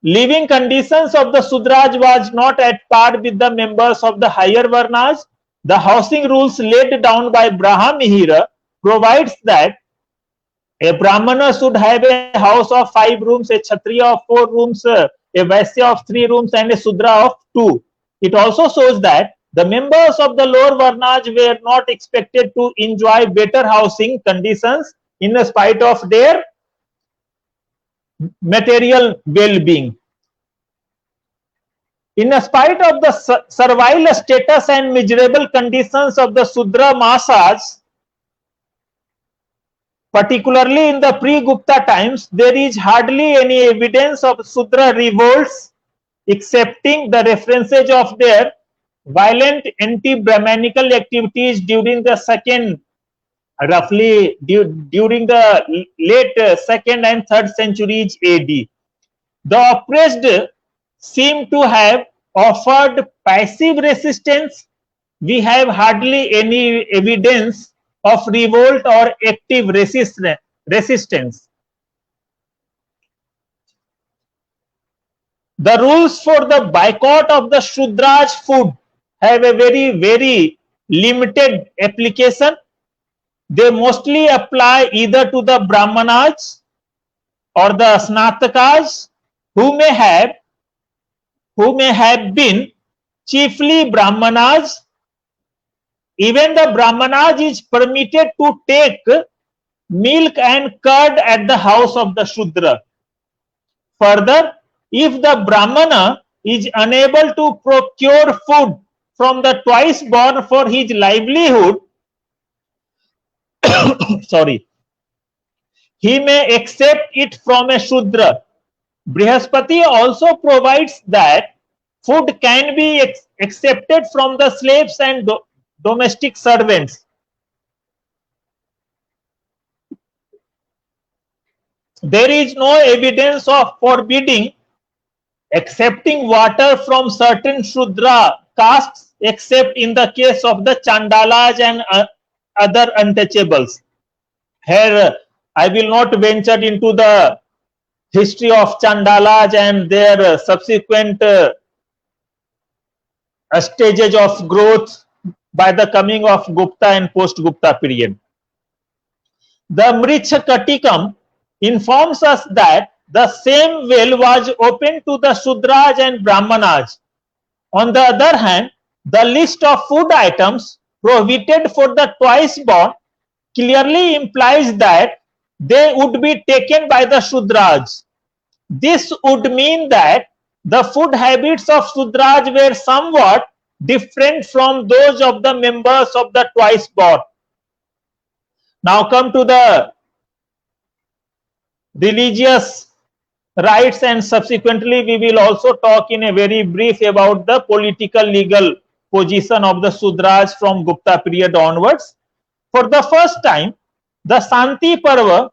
S2: living conditions of the Sudras was not at par with the members of the higher Varnas. The housing rules laid down by Braha Mihira provides that a Brahmana should have a house of 5 rooms, a Kshatriya of 4 rooms, a Vaisya of 3 rooms and a Sudra of 2. It also shows that the members of the lower Varnas were not expected to enjoy better housing conditions in spite of their material well-being. In spite of the servile status and miserable conditions of the Sudra Masas, particularly in the pre-Gupta times, there is hardly any evidence of Sudra revolts excepting the references of their violent anti-Brahmanical activities during the during the late 2nd and 3rd centuries AD. The oppressed seem to have offered passive resistance. We have hardly any evidence of revolt or active resistance. The rules for the boycott of the Shudra's food have a very limited application. They mostly apply either to the Brahmanas or the Snatakas who may have been chiefly Brahmanas even the Brahmanas is permitted to take milk and curd at the house of the Shudra. Further, if the Brahmana is unable to procure food from the twice born for his livelihood, sorry, he may accept it from a Shudra. Brihaspati also provides that food can be accepted from the slaves and domestic servants. There is no evidence of forbidding accepting water from certain Shudra castes except in the case of the Chandalas and other untouchables. Here, I will not venture into the history of Chandalas and their subsequent stages of growth by the coming of Gupta and post-Gupta period. The Mricha Katikam informs us that the same well was open to the Shudras and Brahmanas. On the other hand, the list of food items prohibited for the twice born clearly implies that they would be taken by the Shudras. This would mean that the food habits of Shudras were somewhat different from those of the members of the twice born. Now come to the religious rights, and subsequently we will also talk in a very brief about the political legal position of the Shudras from Gupta period onwards. For the first time, the Santi Parva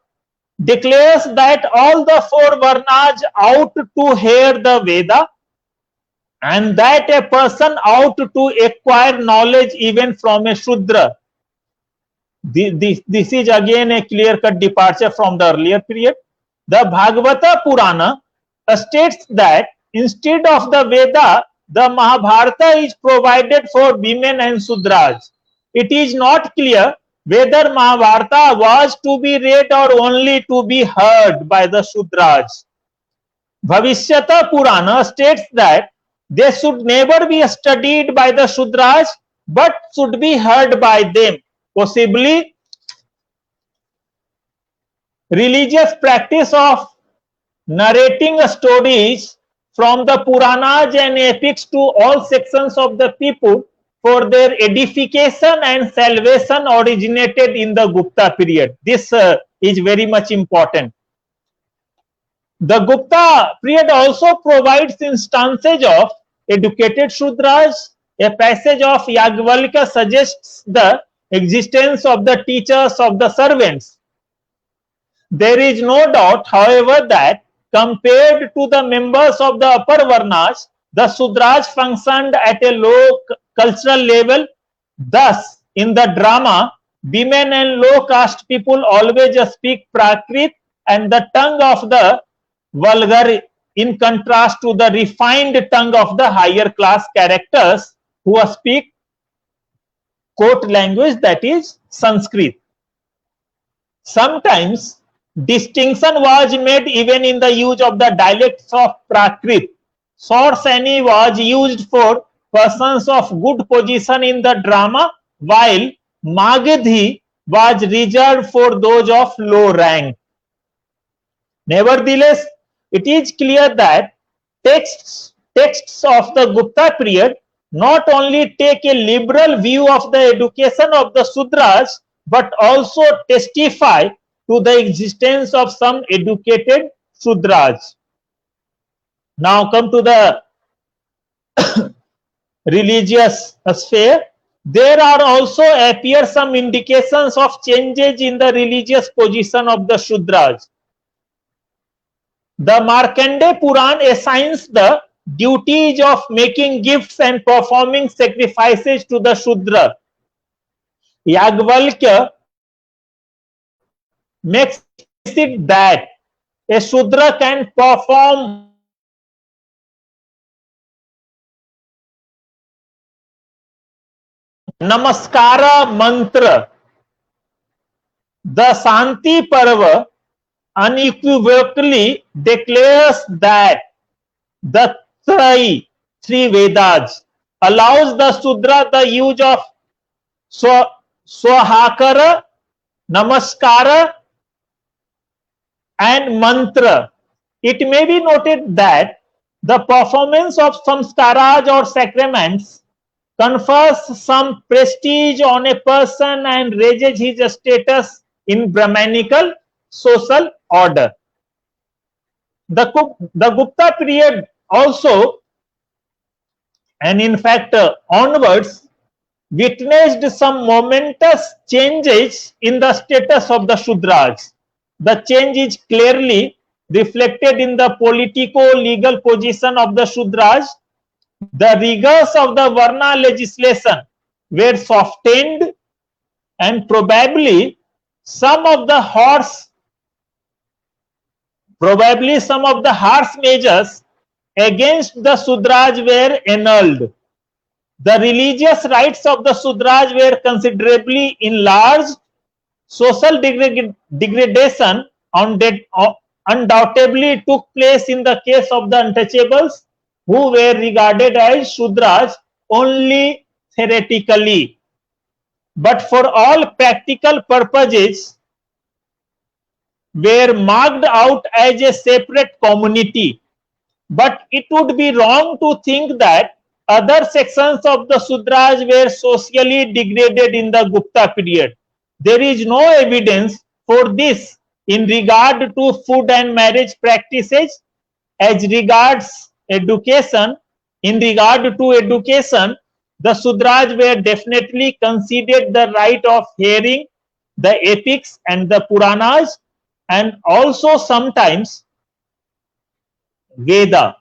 S2: declares that all the four Varnas ought to hear the Veda and that a person ought to acquire knowledge even from a Shudra. This is again a clear-cut departure from the earlier period. The Bhagavata Purana states that instead of the Veda, the Mahabharata is provided for women and Sudras. It is not clear whether Mahabharata was to be read or only to be heard by the Sudras. Bhavishyata Purana states that they should never be studied by the Sudras but should be heard by them. Possibly, religious practice of narrating stories from the Puranas and epics to all sections of the people for their edification and salvation originated in the Gupta period. This is very much important. The Gupta period also provides instances of educated Shudras. A passage of Yagvalika suggests the existence of the teachers of the servants. There is no doubt, however, that compared to the members of the upper Varnas, the Sudras functioned at a low cultural level. Thus, in the drama, women and low caste people always speak Prakrit and the tongue of the vulgar, in contrast to the refined tongue of the higher class characters who speak court language, that is Sanskrit. Sometimes distinction was made even in the use of the dialects of Prakrit. Sorsani was used for persons of good position in the drama, while Magadhi was reserved for those of low rank. Nevertheless, it is clear that texts of the Gupta period not only take a liberal view of the education of the Sudras, but also testify to the existence of some educated Sudras. Now come to the religious sphere. There are also appear some indications of changes in the religious position of the Shudras. The Markandeya Puran assigns the duties of making gifts and performing sacrifices to the Shudra. Yagvalkya makes it that a Shudra can perform Namaskara mantra. The Santi Parva unequivocally declares that the three Vedas allows the Sudra the use of Swahakara, Namaskara, and Mantra. It may be noted that the performance of samskaras or sacraments confers some prestige on a person and raises his status in Brahmanical social order. The Gupta period also, and in fact onwards, witnessed some momentous changes in the status of the Shudras. The change is clearly reflected in the politico-legal position of the Shudras. The rigors of the Varna legislation were softened, and probably some of the harsh measures against the Sudras were annulled. The religious rights of the Sudras were considerably enlarged. Social degradation undoubtedly took place in the case of the untouchables, who were regarded as Shudras only theoretically, but for all practical purposes were marked out as a separate community. But it would be wrong to think that other sections of the Sudras were socially degraded in the Gupta period. There is no evidence for this in regard to food and marriage practices. As regards education, in regard to education, the Sudras were definitely conceded the right of hearing the epics and the Puranas, and also sometimes Vedas.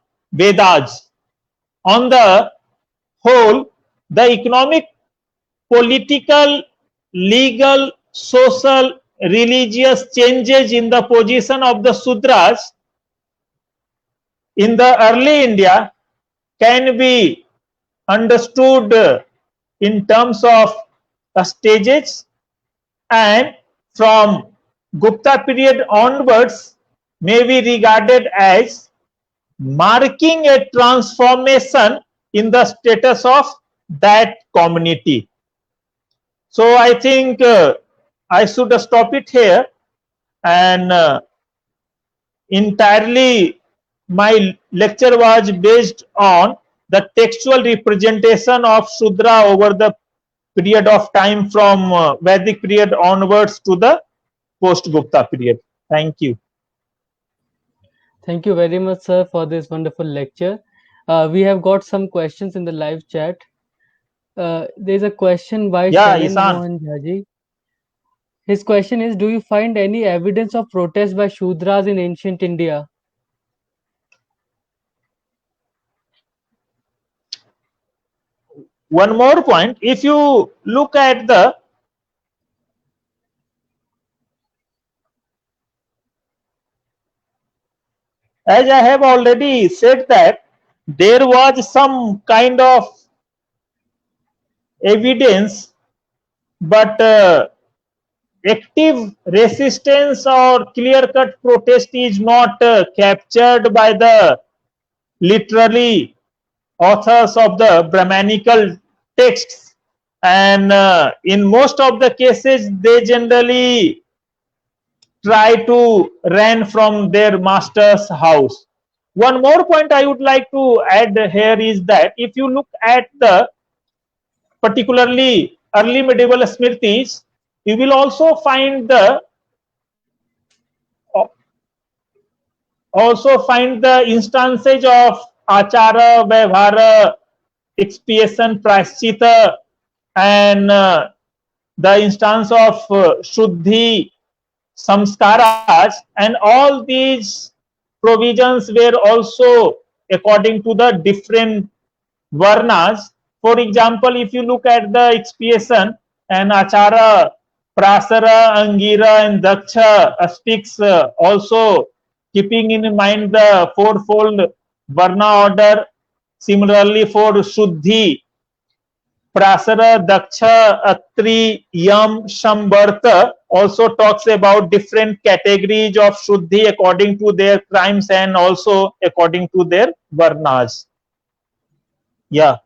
S2: On the whole, the economic, political, legal, social, religious changes in the position of the Sudras in the early India can be understood in terms of stages, and from Gupta period onwards may be regarded as marking a transformation in the status of that community. So I think I should stop it here, and entirely my lecture was based on the textual representation of Shudra over the period of time from Vedic period onwards to the post-Gupta period. Thank you.
S1: Thank you very much, sir, for this wonderful lecture. We have got some questions in the live chat. There's a question by
S2: Yeah,
S1: Shailendra
S2: Isan.
S1: Mohan Jhaji. His question is, do you find any evidence of protest by Shudras in ancient India?
S2: One more point, if you look at the as I have already said that there was some kind of evidence, but active resistance or clear-cut protest is not captured by the literary authors of the Brahmanical texts, and in most of the cases they generally try to run from their master's house. One more point I would like to add here is that if you look at the particularly early medieval Smritis, you will also find the instances of achara, vyavhara, expiation, prashchita, and the instance of shuddhi, samskaras, and all these provisions were also according to the different varnas. For example, if you look at the expiation and achara, prasara, angira, and daksha speaks also keeping in mind the fourfold varna order. Similarly, for shuddhi, prasara, daksha, atri, yam, shambarta also talks about different categories of shuddhi according to their crimes and also according to their varnas. Yeah.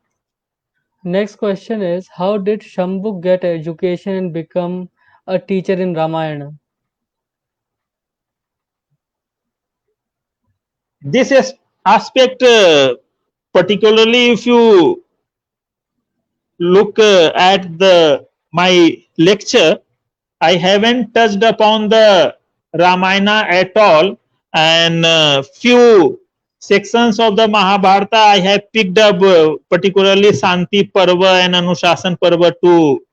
S1: Next question is, how did Shambhu get education and become a teacher in Ramayana?
S2: This aspect, particularly if you look at the my lecture, I haven't touched upon the Ramayana at all, and few sections of the Mahabharata I have picked up, particularly Santi Parva and Anushasan Parva, to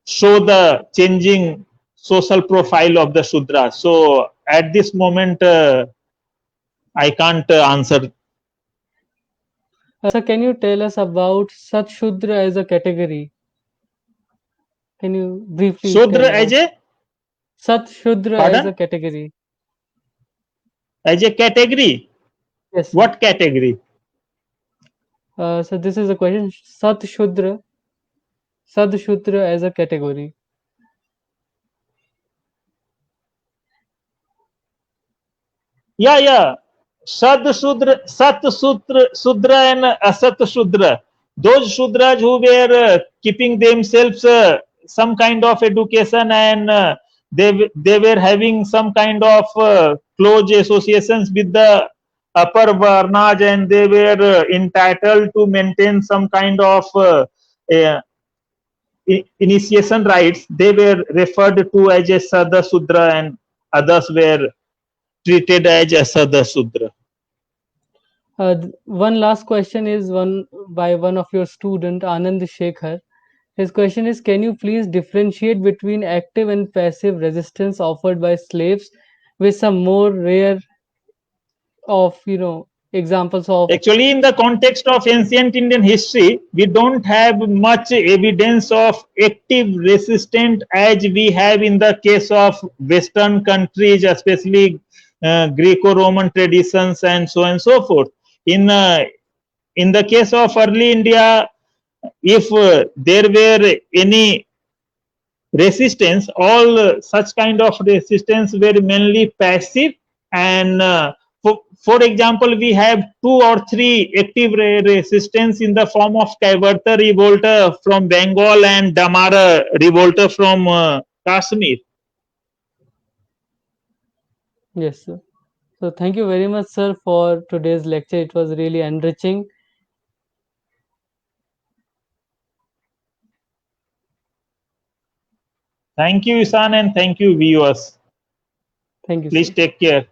S2: show the changing social profile of the Shudra. So at this moment, I can't answer.
S1: Sir, can you tell us about Sat Shudra as a category? Can you briefly tell
S2: Shudra
S1: about Sat Shudra as a
S2: pardon,
S1: category?
S2: as a category.
S1: Yes, sir.
S2: What category?
S1: So this is a question. Sat Shudra as a category.
S2: Yeah. Sudra and Asat Shudra. Those Shudras who were keeping themselves some kind of education, and they were having some kind of close associations with the upper Varnas, and they were entitled to maintain some kind of uh, initiation rights. They were referred to as a Sada Sudra, and others were treated as Asada Sudra.
S1: One last question is one by one of your student, Anand Shekhar. His question is, can you please differentiate between active and passive resistance offered by slaves with some more rare of, examples of.
S2: Actually, in the context of ancient Indian history, we don't have much evidence of active resistance as we have in the case of Western countries, especially Greco-Roman traditions and so on and so forth. In the case of early India, if there were any resistance, all such kind of resistance were mainly passive, and for example, we have two or three active resistance in the form of Kaivarta revolt from Bengal and Damara revolt from Kashmir.
S1: Yes, sir. So thank you very much, sir, for today's lecture. It was really enriching.
S2: Thank you, Isan, and thank you, viewers.
S1: Thank you,
S2: Please
S1: sir.
S2: take care.